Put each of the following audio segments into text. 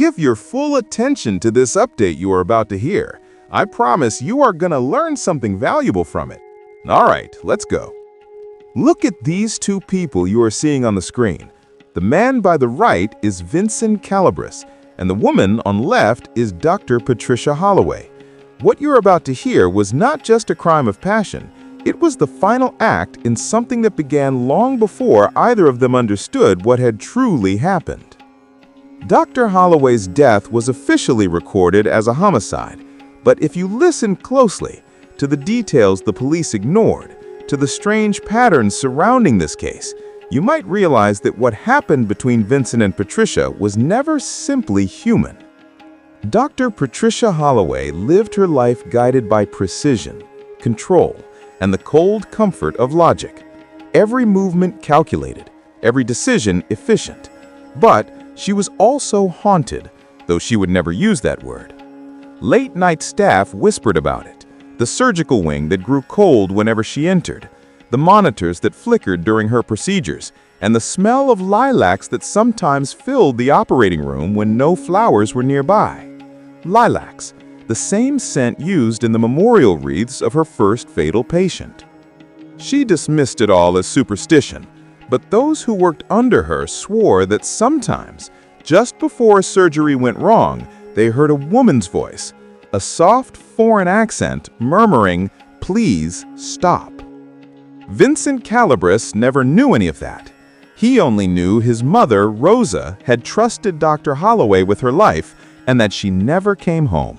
Give your full attention to this update you are about to hear. I promise you are gonna learn something valuable from it. All right, let's go. Look at these two people you are seeing on the screen. The man by the right is Vincent Calabres, and the woman on left is Dr. Patricia Holloway. What you're about to hear was not just a crime of passion. It was the final act in something that began long before either of them understood what had truly happened. Dr. Holloway's death was officially recorded as a homicide, but if you listen closely to the details the police ignored, to the strange patterns surrounding this case, you might realize that what happened between Vincent and Patricia was never simply human. Dr. Patricia Holloway lived her life guided by precision, control, and the cold comfort of logic. Every movement calculated, every decision efficient. But she was also haunted, though she would never use that word. Late-night staff whispered about it, the surgical wing that grew cold whenever she entered, the monitors that flickered during her procedures, and the smell of lilacs that sometimes filled the operating room when no flowers were nearby. Lilacs, the same scent used in the memorial wreaths of her first fatal patient. She dismissed it all as superstition, but those who worked under her swore that sometimes, just before surgery went wrong, they heard a woman's voice, a soft foreign accent murmuring, "Please stop." Vincent Calabres never knew any of that. He only knew his mother, Rosa, had trusted Dr. Holloway with her life and that she never came home.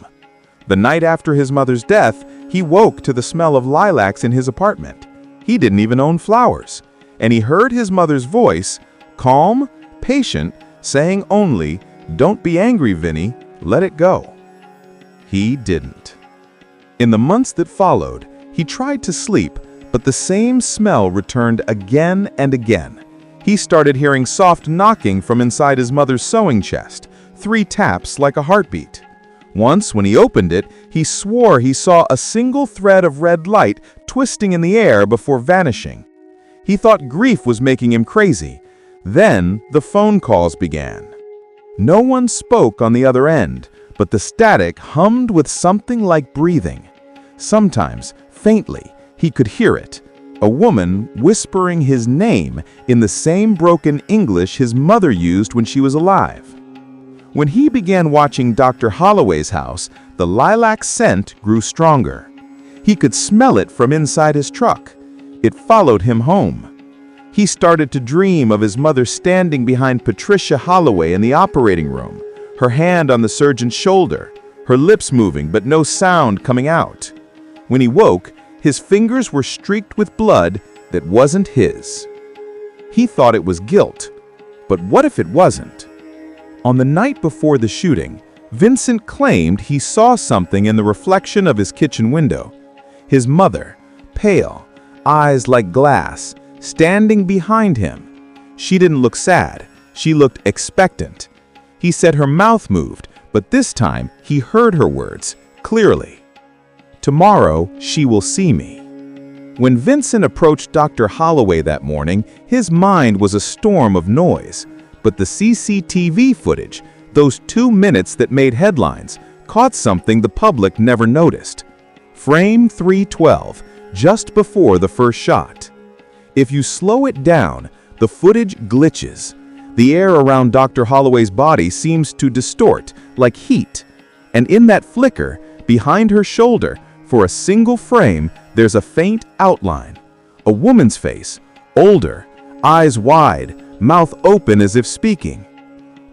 The night after his mother's death, he woke to the smell of lilacs in his apartment. He didn't even own flowers. And he heard his mother's voice, calm, patient, saying only, "Don't be angry, Vinny, let it go." He didn't. In the months that followed, he tried to sleep, but the same smell returned again and again. He started hearing soft knocking from inside his mother's sewing chest, 3 taps like a heartbeat. Once, when he opened it, he swore he saw a single thread of red light twisting in the air before vanishing. He thought grief was making him crazy. Then the phone calls began. No one spoke on the other end, but the static hummed with something like breathing. Sometimes, faintly, he could hear it, a woman whispering his name in the same broken English his mother used when she was alive. When he began watching Dr. Holloway's house, the lilac scent grew stronger. He could smell it from inside his truck. It followed him home. He started to dream of his mother standing behind Patricia Holloway in the operating room, her hand on the surgeon's shoulder, her lips moving but no sound coming out. When he woke, his fingers were streaked with blood that wasn't his. He thought it was guilt, but what if it wasn't? On the night before the shooting, Vincent claimed he saw something in the reflection of his kitchen window. His mother, pale, eyes like glass, standing behind him. She didn't look sad. She looked expectant. He said her mouth moved, but this time he heard her words clearly. "Tomorrow she will see me." When Vincent approached Dr. Holloway that morning, his mind was a storm of noise. But the CCTV footage, those 2 minutes that made headlines, caught something the public never noticed. Frame 312, just before the first shot. If you slow it down, the footage glitches. The air around Dr. Holloway's body seems to distort, like heat. And in that flicker, behind her shoulder, for a single frame, there's a faint outline. A woman's face, older, eyes wide, mouth open as if speaking.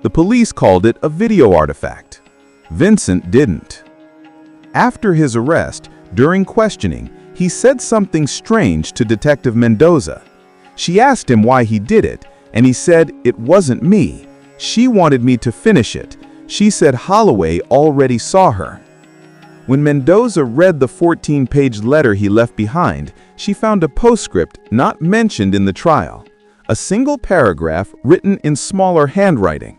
The police called it a video artifact. Vincent didn't. After his arrest, during questioning, he said something strange to Detective Mendoza. She asked him why he did it, and he said, "It wasn't me. She wanted me to finish it. She said Holloway already saw her." When Mendoza read the 14-page letter he left behind, she found a postscript not mentioned in the trial. A single paragraph written in smaller handwriting.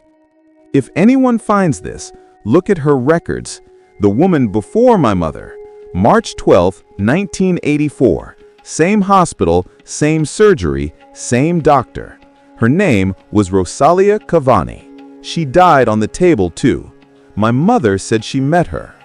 "If anyone finds this, look at her records. The woman before my mother, March 12, 1984. Same hospital, same surgery, same doctor. Her name was Rosalia Cavani. She died on the table too. My mother said she met her.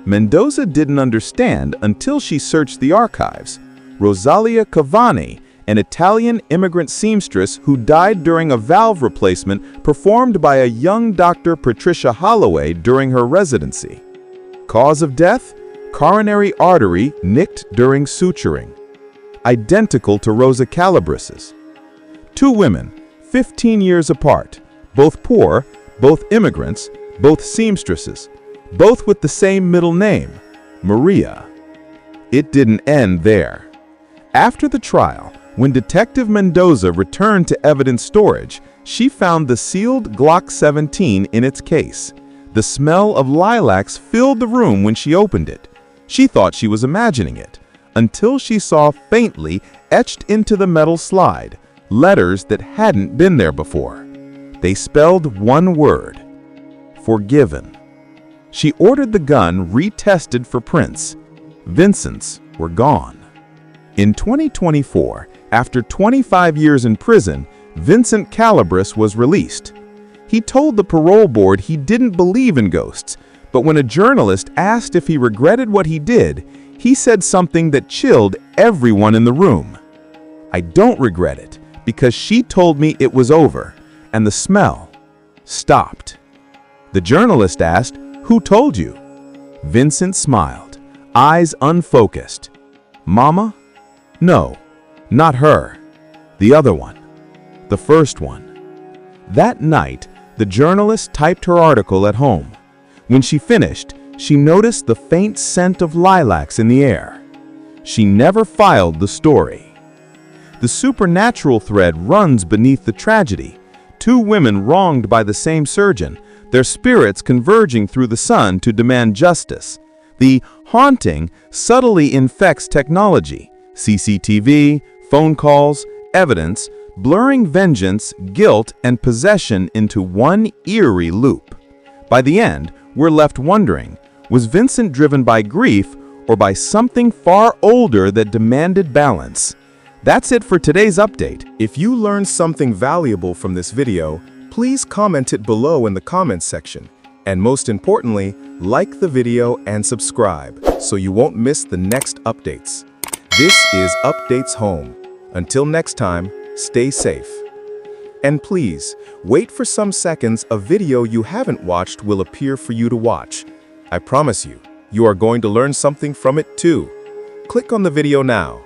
Mendoza didn't understand until she searched the archives. Rosalia Cavani, an Italian immigrant seamstress who died during a valve replacement performed by a young Dr. Patricia Holloway during her residency. Cause of death? Coronary artery nicked during suturing. Identical to Rosa Calabris's. Two women, 15 years apart, both poor, both immigrants, both seamstresses, both with the same middle name, Maria. It didn't end there. After the trial, when Detective Mendoza returned to evidence storage, she found the sealed Glock 17 in its case. The smell of lilacs filled the room when she opened it. She thought she was imagining it, until she saw faintly etched into the metal slide letters that hadn't been there before. They spelled one word: forgiven. She ordered the gun retested for prints. Vincent's were gone. In 2024, after 25 years in prison, Vincent Calabris was released. He told the parole board he didn't believe in ghosts, but when a journalist asked if he regretted what he did, he said something that chilled everyone in the room. "I don't regret it, because she told me it was over, and the smell stopped." The journalist asked, "Who told you?" Vincent smiled, eyes unfocused. "Mama? No, not her. The other one. The first one." That night, the journalist typed her article at home. When she finished, she noticed the faint scent of lilacs in the air. She never filed the story. The supernatural thread runs beneath the tragedy. Two women wronged by the same surgeon, their spirits converging through the sun to demand justice. The haunting subtly infects technology, CCTV, phone calls, evidence, blurring vengeance, guilt, and possession into one eerie loop. By the end, we're left wondering, was Vincent driven by grief or by something far older that demanded balance? That's it for today's update. If you learned something valuable from this video, please comment it below in the comments section. And most importantly, like the video and subscribe so you won't miss the next updates. This is Updates Home. Until next time, stay safe. And please, wait for some seconds. A video you haven't watched will appear for you to watch. I promise you, you are going to learn something from it too. Click on the video now.